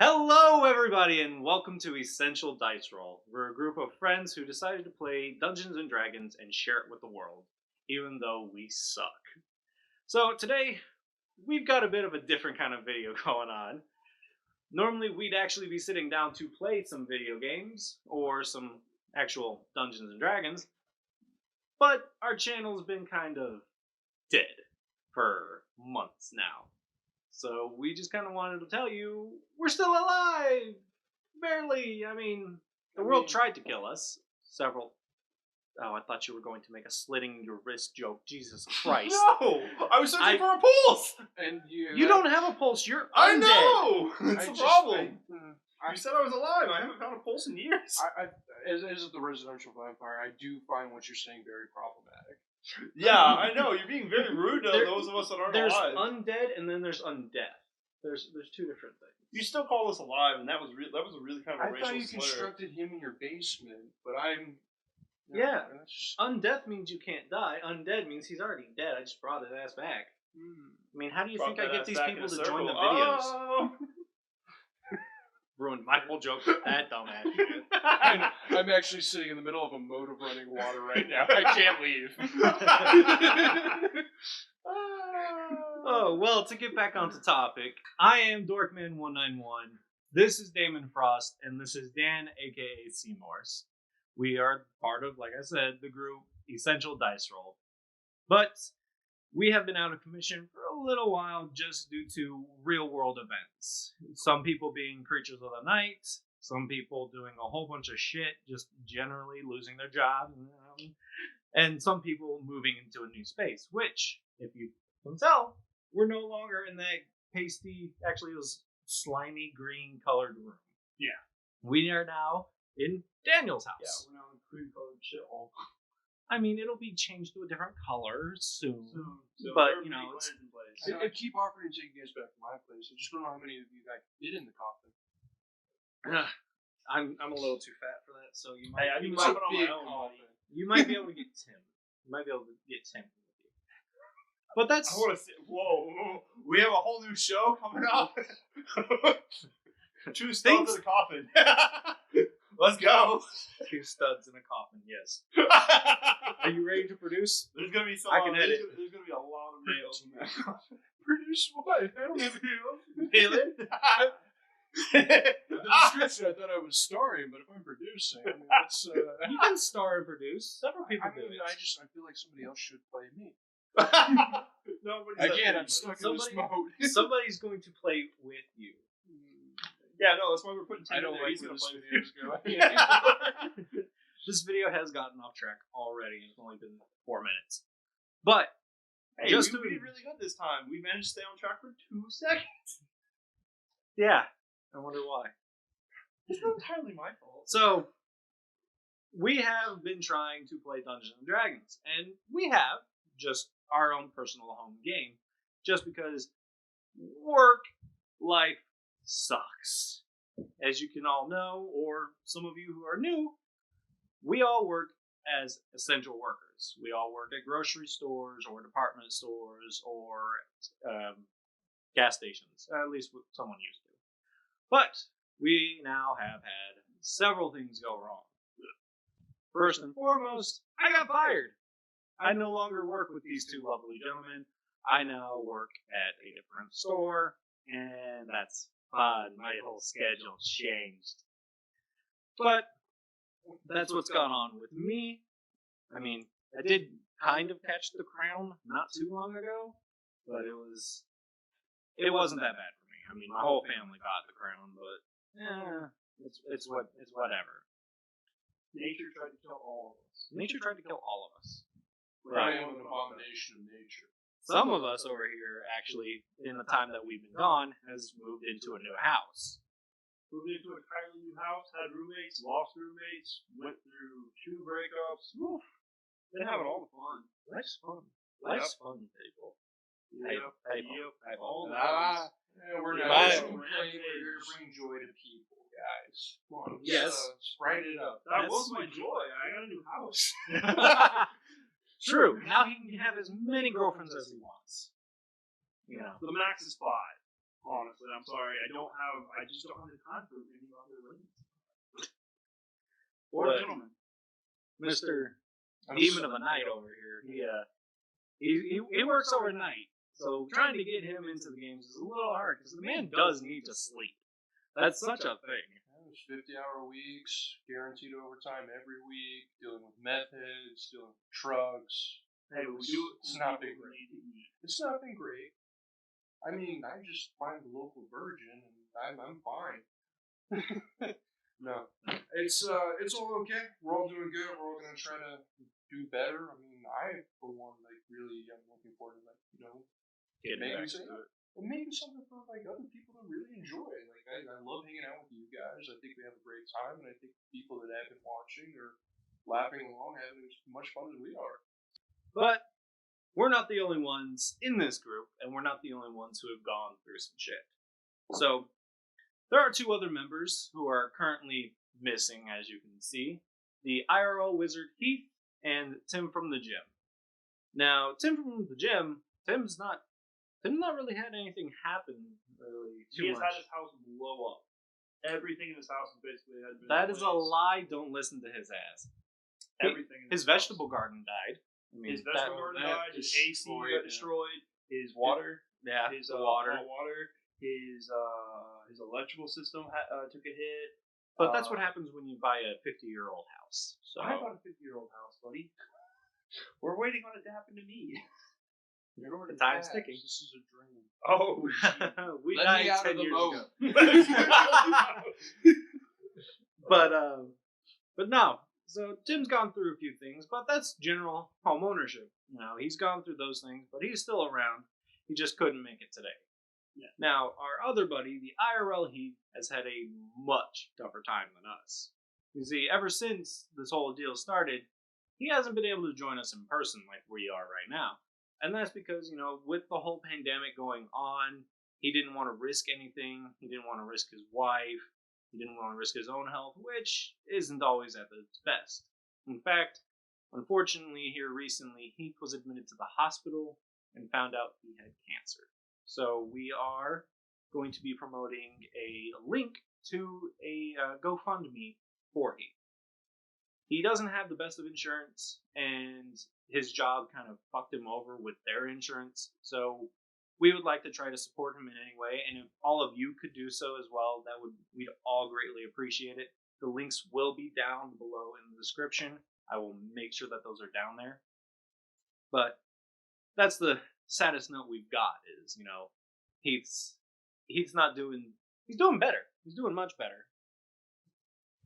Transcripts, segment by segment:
Hello, everybody, and welcome to Essential Dice Roll. We're a group of friends who decided to play Dungeons and Dragons and share it with the world, even though we suck. So today, we've got a bit of a different kind of video going on. Normally, we'd actually be sitting down to play some video games or some actual Dungeons and Dragons, but our channel's been kind of dead for months now. So we just kind of wanted to tell you we're still alive. Barely. I mean, the world tried to kill us. Several. Oh, I thought you were going to make a slitting your wrist joke. Jesus Christ. No! I was searching for a pulse! And You don't have a pulse. You're I undead. know! That's the problem. You said I was alive. I haven't found a pulse in years. As the residential vampire, I do find what you're saying very problematic. Yeah, I know. You're being very rude to those of us that aren't There's alive. undead and then there's undeath. There's two different things. You still call us alive, and that was a really kind of a I racial thought you slur. constructed him in your basement, but I'm... Yeah. That's just... Undeath means you can't die. Undead means he's already dead. I just brought his ass back. I mean, how do you think I get these people to join the videos? Oh. Ruined my whole joke with that dumbass shit. I'm actually sitting in the middle of a moat of running water right now. I can't leave. Oh, well, to get back onto topic, I am Dorkman191. This is Damon Frost, and this is Dan, aka Seymours. We are part of, like I said, the group Essential Dice Roll. But we have been out of commission for a little while just due to real world events. Some people being creatures of the night, some people doing a whole bunch of shit, just generally losing their jobs, and some people moving into a new space, which, if you can tell, we're no longer in that pasty, actually it was slimy green colored room. Yeah. We are now in Daniel's house. Yeah, we're now in cream colored shithole. I mean, it'll be changed to a different color soon. So but, you know, it's... in place. I keep offering to take you guys back to my place. I just don't know how many of you guys fit in the coffin. I'm a little too fat for that, so you might, Hey, I you, can might put on my own, buddy. you might be able to get Tim. You might be able to get Tim with you. But that's... I want to see. Whoa. We have a whole new show coming up. Two studs in a coffin. Let's go. Two studs in a coffin, yes. Are you ready to produce? There's gonna be some. I can edit. There's gonna be a lot of nails in that. Produce what? I don't have nails. Dylan. The description, I thought I was starring, but if I'm producing, I mean, that's... You can star and produce. Several people do it. I feel like somebody else should play me. Nobody's Again, I'm stuck in this mode. Somebody's going to play with you. Yeah, no, that's why we're putting I Tim don't in there. like He's where gonna this play with video you. is going. This video has gotten off track already. It's only been 4 minutes. But, Hey, Just we did really good this time. We managed to stay on track for 2 seconds. yeah, I wonder why. It's not entirely my fault. So, we have been trying to play Dungeons and Dragons, and we have just our own personal home game, just because work life sucks. As you can all know, or some of you who are new, we all work as essential workers. We all work at grocery stores or department stores or gas stations, at least someone used to. But we now have had several things go wrong. First and foremost, I got fired. I no longer work with these two lovely gentlemen. I now work at a different store, and that's fun. My whole schedule changed. But that's what's gone on with me. I mean, I did kind of catch the crown not too long ago, but it wasn't that bad for me. I mean, my whole family got the crown, but it's whatever. Nature tried to kill all of us. Nature tried to kill all of us. I am an abomination of nature. Some of us over here, actually, in the time that we've been gone, has moved into a new house. Moved into an entirely new house, had roommates, lost roommates, went through 2 breakups. Woof. Been having all the fun. Life's fun. Life's fun, people. Yep. All the Yeah, we're not Bye. we're here to bring joy to people, guys. Come on, Yes. Brighten it up. That was my joy. I got a new house. True. Now he can have as many girlfriends as he wants. You know. The max is 5. Honestly, I'm sorry. I just don't have the time for any other ladies. Or But gentlemen. Mr. Demon of a Night over here, he works overnight, so trying to get him into the games is a little hard because the man does need to sleep. That's such a thing. It was 50-hour weeks, guaranteed overtime every week, dealing with meth heads, dealing with drugs. Hey, we do it. It's not been great. It's not been great. I mean, I just find the local virgin and I'm fine. No, it's all okay. We're all doing good. We're all gonna try to do better. I mean, I for one really am looking forward to maybe something for other people to really enjoy. I love hanging out with you guys. I think we have a great time, and I think people that have been watching are laughing along, having as much fun as we are. But we're not the only ones in this group, and we're not the only ones who have gone through some shit. So, there are 2 other members who are currently missing, as you can see. The IRL wizard Heath and Tim from the gym. Now, Tim from the gym, Tim's not really had anything happen really too He has much. had his house blow up. Everything in his house basically has been. That is a lie. Don't listen to his ass. Everything. His vegetable garden died. I mean, His vegetable garden died. His AC got destroyed. His water. Yeah, His the water. water. His electrical system took a hit. But that's what happens when you buy a 50-year-old house. So I bought a 50-year-old house, buddy. We're waiting on it to happen to me. the time's ticking. This is a dream. Oh, we Let died me out 10 of the years boat. ago. But no. So Tim's gone through a few things, but that's general home ownership. You know, he's gone through those things, but he's still around. He just couldn't make it today. Yeah. Now, our other buddy, the IRL Heath, has had a much tougher time than us. You see, ever since this whole deal started, he hasn't been able to join us in person like we are right now. And that's because, you know, with the whole pandemic going on, he didn't want to risk anything. He didn't want to risk his wife. He didn't want to risk his own health, which isn't always at its best. In fact, unfortunately, here recently, Heath was admitted to the hospital and found out he had cancer. So we are going to be promoting a link to a GoFundMe for Heath. He doesn't have the best of insurance, and his job kind of fucked him over with their insurance. So we would like to try to support him in any way, and if all of you could do so as well, we'd all greatly appreciate it. The links will be down below in the description. I will make sure that those are down there. But that's the saddest note we've got is, you know, He's doing better. He's doing much better.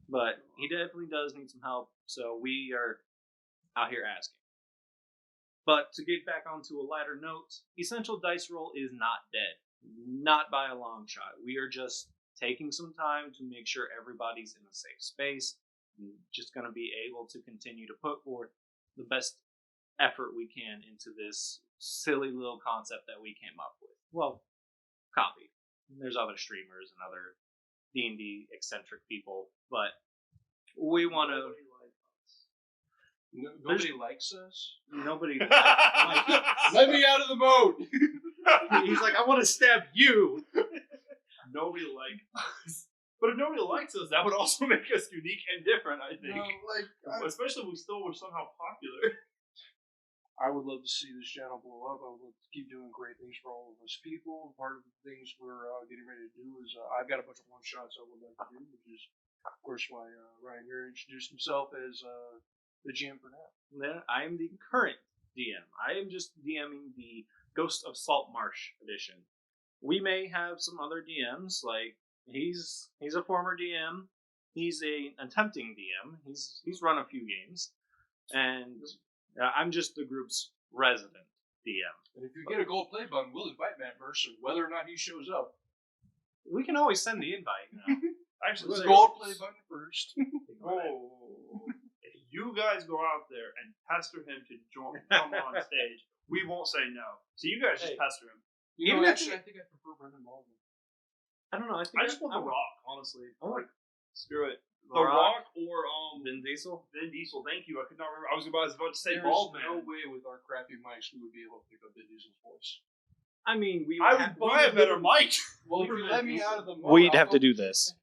But he definitely does need some help, so we are out here asking. But to get back onto a lighter note, Essential Dice Roll is not dead. Not by a long shot. We are just taking some time to make sure everybody's in a safe space. We're just going to be able to continue to put forth the best effort we can into this silly little concept that we came up with. Well, copied. There's other streamers and other D&D eccentric people, but we want to... Nobody likes us? Nobody... Let me out of the boat! He's like, I want to stab you! Nobody likes us. But if nobody likes us, that would also make us unique and different, I think. No, especially if we still were somehow popular. I would love to see this channel blow up. I would love to keep doing great things for all of us people. Part of the things we're getting ready to do is I've got a bunch of one-shots I would like to do, which is, of course, why Ryan here introduced himself as the GM for now. Yeah, I am the current DM. I am just DMing the Ghost of Salt Marsh edition. We may have some other DMs, like he's a former DM. He's an attempting DM. He's run a few games, and I'm just the group's resident DM. And if you get a gold play button, we'll invite Matt Mercer, whether or not he shows up. We can always send the invite now. Actually, Let's gold play button first. If you guys go out there and pester him to come on stage, we won't say no. So you guys just pester him. Even if actually, I think I prefer Brendan Baldwin. I don't know. I just want The Rock, honestly. Screw it. The Rock or Vin Diesel. Vin Diesel. Thank you. I could not remember. I was about to say There's Baldwin. no way with our crappy mics we would be able to pick up Vin Diesel's voice. I mean, I would buy a better mic. Well, if you let me out of the mode, We'd I'll have to go- do this.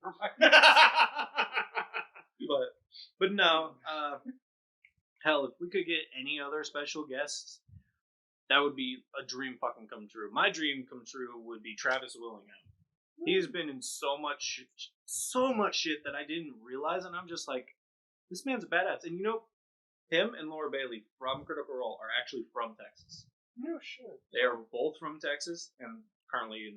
But no, hell, if we could get any other special guests, that would be a dream fucking come true. My dream come true would be Travis Willingham. He's been in so much shit that I didn't realize, and I'm just like, this man's a badass. And you know, him and Laura Bailey from Critical Role are actually from Texas. No shit. They are both from Texas and currently in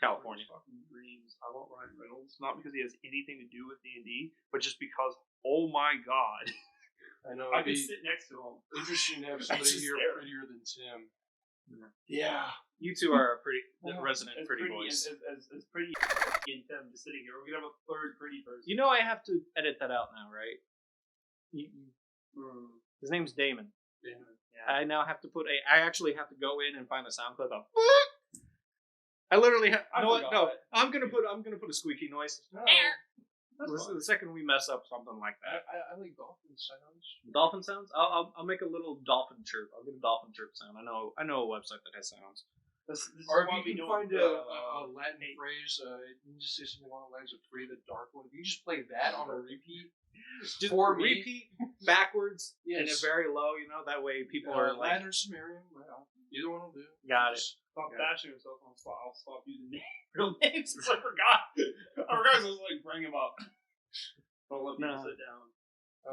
California. Fucking dreams. I want Ryan Reynolds, not because he has anything to do with D&D, but just because, oh my god, I know. I It'd could be sit next to him. interesting to have somebody just here there. prettier than Tim. Yeah. You two are a pretty Well, resident As pretty pretty boys. as pretty in them just sitting here. We're gonna have a third pretty person. You know I have to edit that out now, right? His name's Damon. Yeah. I now have to put I actually have to go in and find a sound clip of. I literally have. I No, what? forgot No. that. I'm gonna put a squeaky noise. No, The second we mess up something like that. I like dolphin sounds. Dolphin sounds. I'll make a little dolphin chirp. I'll get a dolphin chirp sound. I know a website that has sounds. This is Or why if we you can don't, find a Latin phrase, you can just say something along the lines of "free the dark one." If you just play that on a repeat, Just For me. repeat backwards and Yes. a very low. You know that way people are like, Latin or Sumerian. Well, either one will do. got it. Stop Yeah. bashing yourself on the spot. I'll stop using real names because I forgot. I forgot to like bring him up. Don't let people Nah. sit down.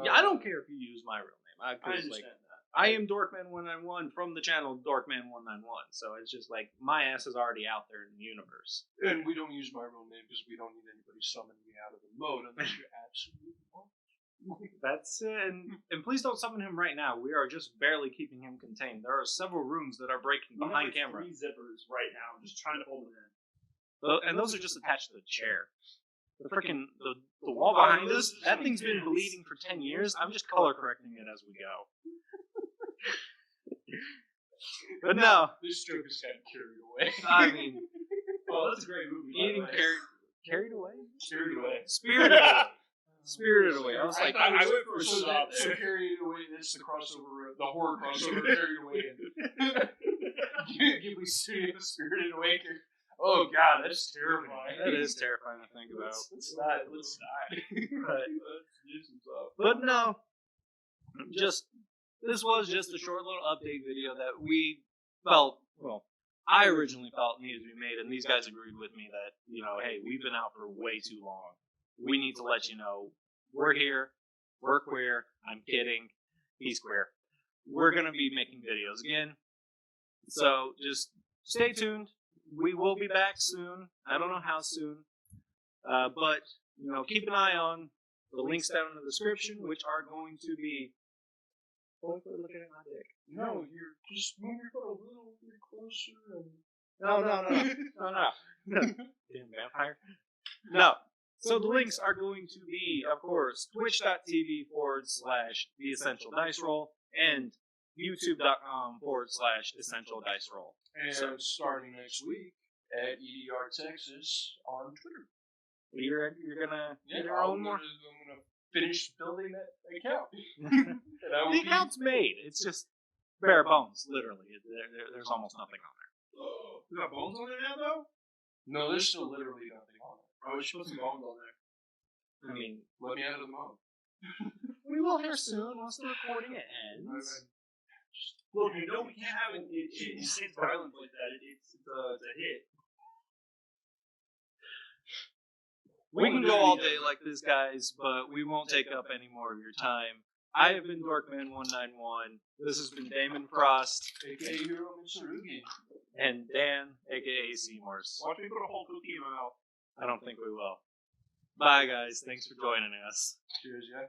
Yeah, I don't care if you use my real name. I 'cause, understand like, that. I am Dorkman191 from the channel Dorkman191, so it's just like my ass is already out there in the universe. And we don't use my real name because we don't need anybody summoning me out of the mode unless you absolutely want. That's it. And please don't summon him right now. We are just barely keeping him contained. There are several rooms that are breaking We have, behind like, camera. 3 zippers right now. I'm just trying to hold it in. And those are just attached to the chair. The freaking the wall behind us, that thing's been bleeding for 10 years. I'm just color correcting it as we go. But no, This joke is kind of carried away. I mean, Well, that's a great movie. by the eating way. carried away? Carried away. Spirited away. Spirited away. I was like, I went for a so stop so there. carried away. That's the crossover, the horror crossover. Carried away. Ghibli Studio Spirited Away. Oh god, that's terrifying. that is terrifying to think about. Let's not. But, Let's do some stuff. but no, this was just a short little update video that we felt, well, I originally felt needed to be made, and these guys agreed with me that, hey, we've been out for way too long. We need to let you know we're here, we're queer. I'm kidding, he's queer. We're gonna be making videos again, so just stay tuned. We will be back soon. I don't know how soon, but keep an eye on the links down in the description, which are going to be. Looking at my dick. No, you're just move your foot a little bit closer and. No. Damn vampire. No. So the links are going to be, of course, twitch.tv/The Essential Dice Roll and youtube.com/Essential Dice Roll. And So- starting next week at EDR Texas on Twitter. You're gonna get your I'm own more. gonna finish building that account. The account's made. It's just bare bones, literally. There's almost nothing on there. You got bones on there now, though? No, there's still literally nothing on it. Oh, we should put some bones on there. I mean, Let me out of the mode. we will hear soon once the recording ends. Look, you know we can't have it in states of violence like that. It's a hit. We can go all day like this, guys, but we won't take up any more of your time. I have been Dorkman191. This has been Damon Frost AKA Hiro Mitsurugi. and Dan, aka Seymours. Watch me put a whole cookie in my mouth. I don't think we will. Bye, guys. Thanks for joining us. Cheers, yeah.